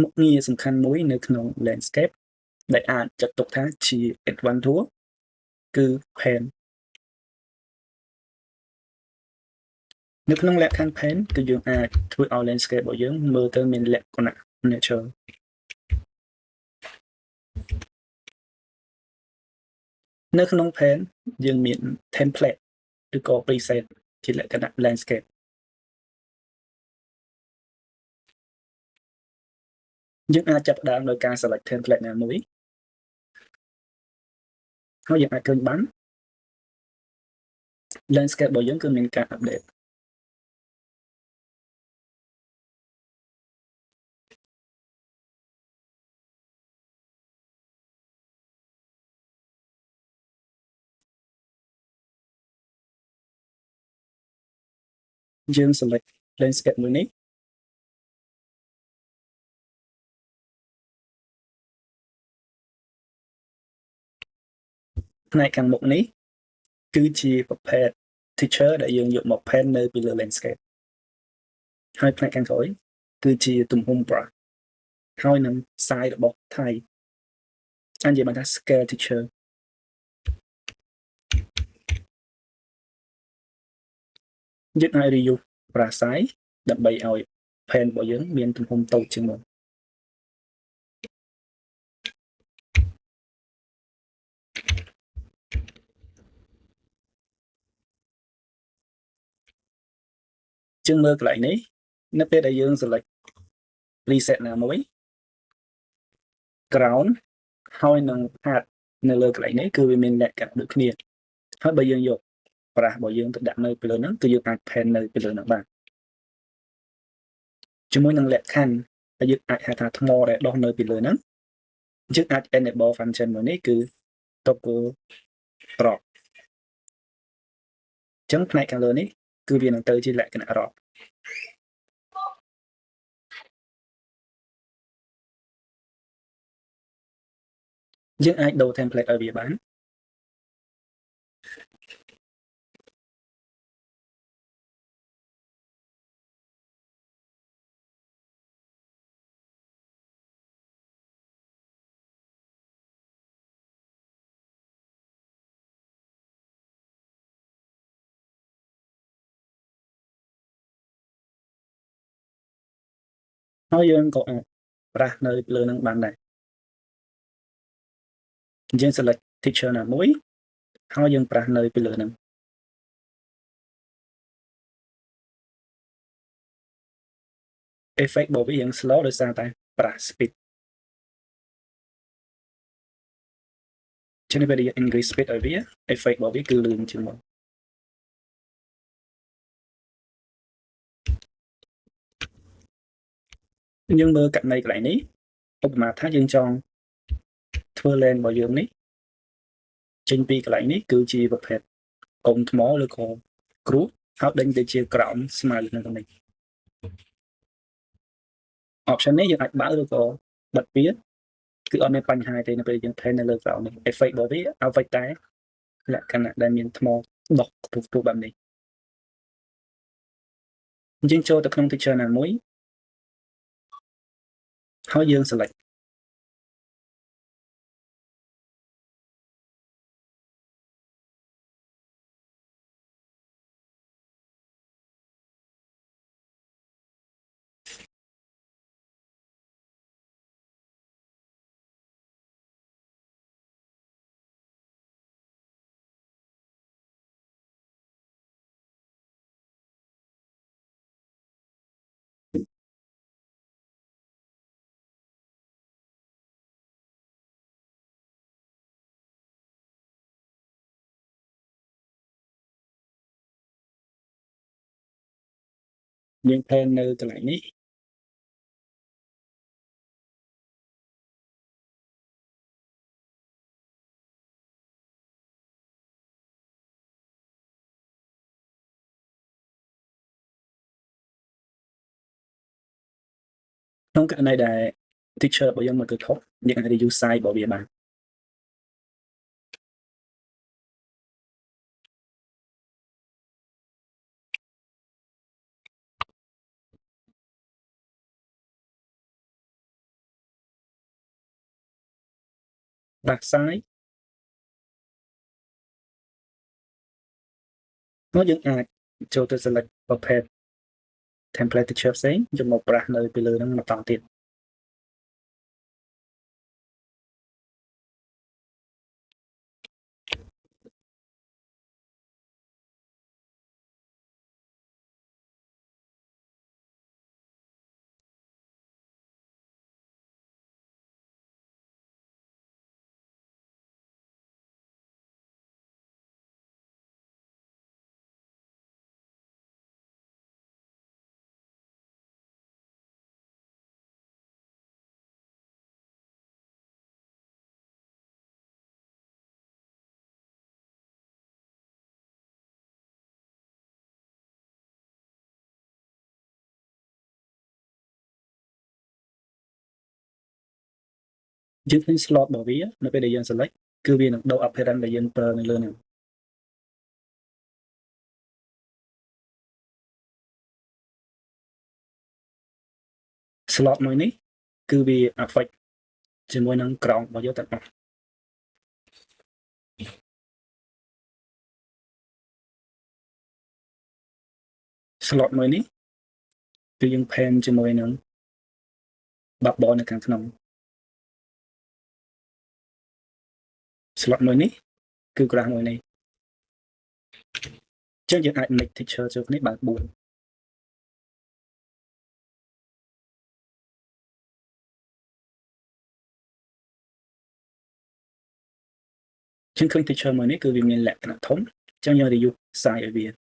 មុខងារសំខាន់មួយនៅក្នុង landscape ដែលអាចចាត់ទុកថាជា advantage គឺ pen នៅក្នុងលក្ខខណ្ឌ pen គឺយើងអាចធ្វើឲ្យ landscape របស់យើងមើលទៅមានលក្ខណៈ nature នៅក្នុង pen យើងមាន template ឬក៏ preset ជាលក្ខណៈ landscape យើងអាចចាប់ផ្ដើមដោយការ select template ណាមួយហើយយើងអាចឃើញបាន landscape របស់យើងគឺមានការ update យើង select landscape មួយនេះផ្នែកខាងមុខនេះគឺជាប្រភេទ texture ដែលយើងយកមក paint នៅពីលើ landscape ហើយផ្នែកខាងក្រោយគឺជាទំហំ brush ហើយនឹង size របស់ type អាចនិយាយបានថា scale texture យើងអាច reuse brush size ដើម្បីឲ្យ pen របស់យើងមានទំហំតូចជាងមុនជាងមើលកន្លែងនេះនៅពេលដែលយើង select preset ណាមួយ ground ហើយនឹង path នៅលើកន្លែងនេះគឺវាមានលក្ខណៈដូចគ្នាហើយបើយើងយក brush របស់យើងទៅដាក់នៅពីលើហ្នឹងគឺយើងអាច paint នៅពីលើហ្នឹងបានជាមួយនឹងលក្ខខណ្ឌដែលយើងអាចហៅថាថ្មដែលដុះនៅពីលើហ្នឹងយើងអាច enable function មួយនេះគឺ toggle drop អញ្ចឹងផ្នែកខាងលើនេះគឺវានឹងទៅជាលក្ខណៈ drop យើងអាចដូរ template ឲ្យវាបានហើយយើងក៏អាច brush នៅលើហ្នឹងបានដែរយើង select texture ណាមួយហើយយើង brush នៅពីលើហ្នឹង effect របស់វារៀង slow ដោយសារតែ brush speed ចឹងនៅពេលដែលយើង increase speed ឲ្យវា effect របស់វាគឺលឿនជាងមុនយើងមើលករណីកន្លែងនេះឧបមាថាយើងចង់ធ្វើ lane របស់យើងនេះចេញពីកន្លែងនេះគឺជាប្រភេទកុំថ្មឬក៏គ្រួសហើយដេញទៅជាក្រោមស្មៅនៅក្នុងនេះ option នេះយើងអាចបើកឬក៏បិទវាគឺអត់មានបញ្ហាទេនៅពេលយើង paint នៅលើក្រោមនេះ effect របស់វាអ្វីតែលក្ខណៈដែលមានថ្មដុះខ្ពស់ៗបែបនេះយើងចូលទៅក្នុង texture ណាមួយហើយយើង select យើង paint នៅកន្លែងនេះក្នុងករណីដែល texture របស់យើងមើលទៅខុសយើងអាច reuse size របស់វាបាន back side នោះយើងអាចចូលទៅ select ប្រភេទ template teacher ផ្សេងយកមកប្រាស់នៅពីលើហ្នឹងបន្តទៀត យើងឃើញ slot របស់វានៅពេលដែលយើង select គឺវានឹងដូរ appearance ដែលយើងប្រើនៅលើហ្នឹង slot មួយនេះគឺវា affect ជាមួយនឹង ground របស់យើងទាំងអស់ slot មួយនេះគឺយើង pen ជាមួយនឹង bubble នៅខាងក្នុង slot មួយនេះគឺ graph មួយនេះអញ្ចឹងយើងអាច make teacher ចូលគ្នាបាន 4 ជាងឃើញ teacher មួយនេះគឺវាមានលក្ខណៈធំអញ្ចឹងយើង reuse size ឲ្យវា